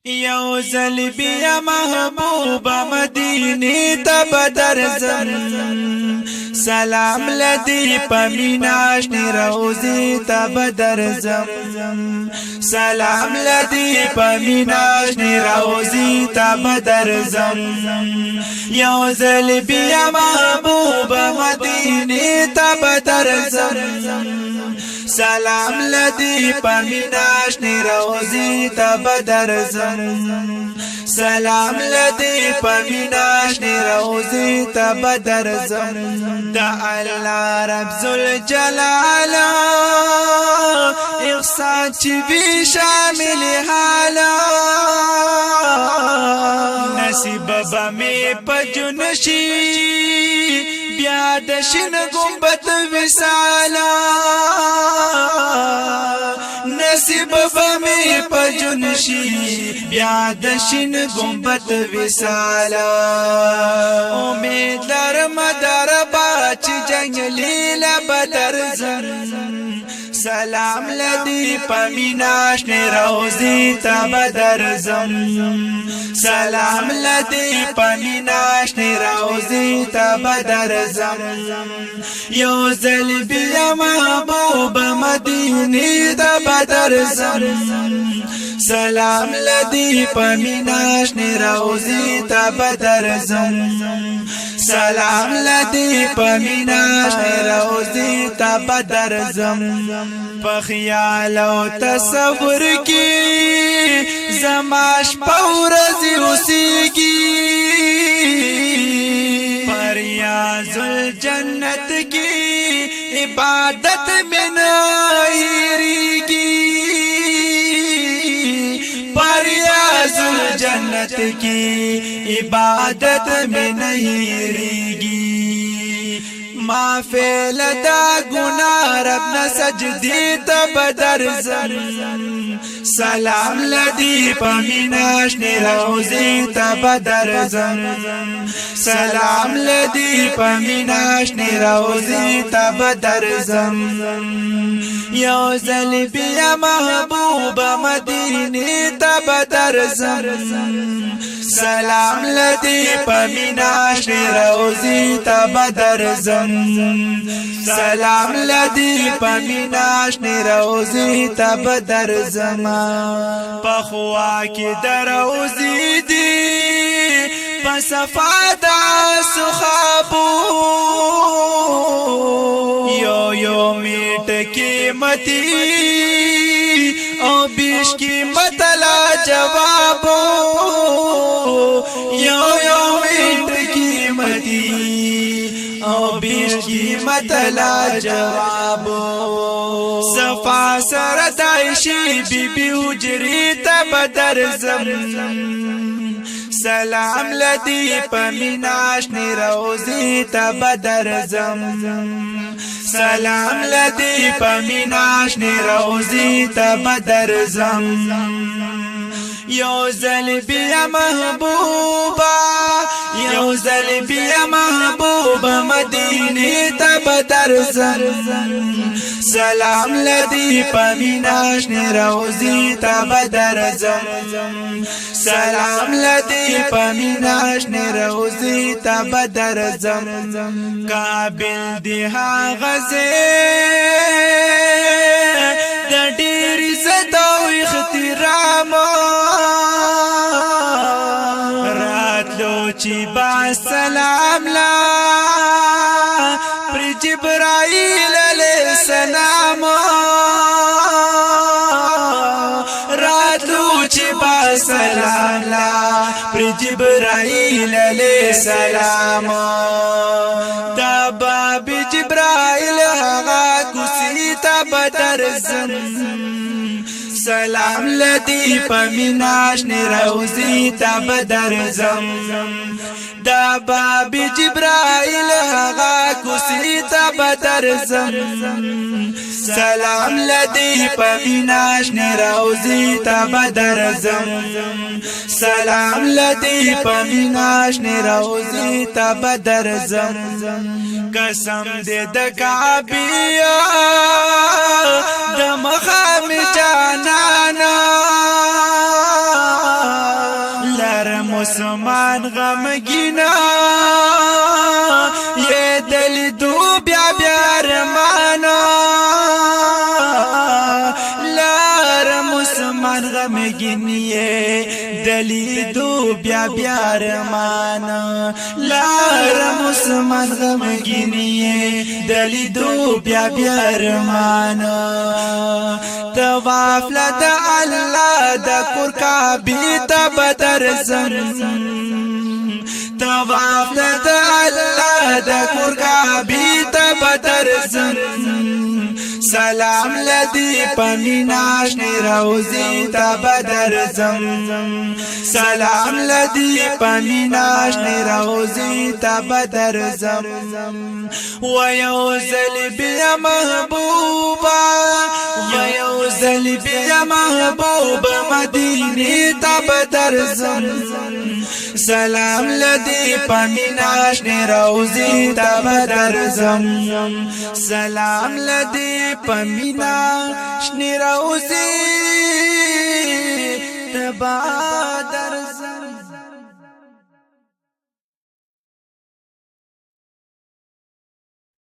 یو ځل بیا محبوبه مدینه ته بدرځم سلام لدی پمیناش روزی ته بدرځم سلام لدی پمیناش روزی ته بدرځم یو ځل بیا محبوبه مدینه ته بدرځم سلام لدی پمیناش روزی ته بدرځم سلام لدی پمیناش روزی ته بدرځم دا الله رب ذل جلال احسان چی بی شامل حالا نصیب بمی پجنشی بیا دشن گمبت وصالا نصیب بمی پجنشی بیا دشن گمبت وصالا امید لرم در باچ جنگلی لبدرزم سلام لدی پمیناش روزی ته بدرځم سلام لدی پمیناش روزی ته بدرځم یو ځل بیا محبوب مدینه ته بدرځم سلام لدی پمیناش روزی ته بدرځم سلام لدی پمیناش روزی ته بدرځم په خیال او تصور کې زماش پورزي اوسېږي پر ریاض الجنت کې عبادت میں نه هېرېږي پر ریاض الجنت کې عبادت میں نه هېرېږي ما فعل دا گناہ رب نا سجدی تا بدرځم سلام لدی پمیناش روزی تا بدرځم سلام لدی پمیناش روزی تا بدرځم یو ځل بیا محبوب مدینه تا بدرځم سلام لدی پمیناش روزی تا بدرځم سلام لدی پمیناش روزی ته بدرځم پخوا کې دروزی دی په صفا د صحابو یو میټ قیمتي او بیش قیمت لا جوابو یو میټ قیمتي او بیش قیمت لا جوابو صفا سر دایشی بی بی حجری تا بدرځم سلام لدی پمیناش روزی تا بدرځم سلام لدی پمیناش روزی تا بدرځم یو ځل بیا محبوبا یو ځل بیا محبوبا مدینه ته بدرځم سلام لدی پمیناش روزی ته بدرځم سلام لدی پمیناش روزی ته بدرځم قابل دی غزه د ډېر عزت او احترام چی با سلام لا پر جبرائیل علیہ السلام راتلو چی با سلام لا پر جبرائیل علیہ السلام دا باب جبرائیل آغا کسی تا بدرځم سلام لدی پمیناش روزی تا بدرځم دا باب جبرائیل آغا کسی تا بدرځم سلام لدی پمیناش روزی تا بدرځم سلام لدی پمیناش روزی تا بدرځم قسم دې د کعبه د مخام جانانا لار مسلمان غمگینا یہ دل دو بیا بیا ارمانا لار مسلمان غمگین یہ دلی دو بیا بیا ارمانا لار مسلمان غمگین یہ دلی دو بیا بیا ارمانا طواف لدى الله دا کور کعبی تا بدر زم طواف لدى الله دا کور کعبی تا بدر زم سلام لدی پمیناش روزی تا بدر زم سلام لدی پمیناش روزی تا بدر زم ویوزل بیا محبوبا ویوزل بیا محبوبا مدینی تا بدر زم سلام لدی پمیناش روزی تا بدر زم سلام لدی پمیناش روزی تا بدر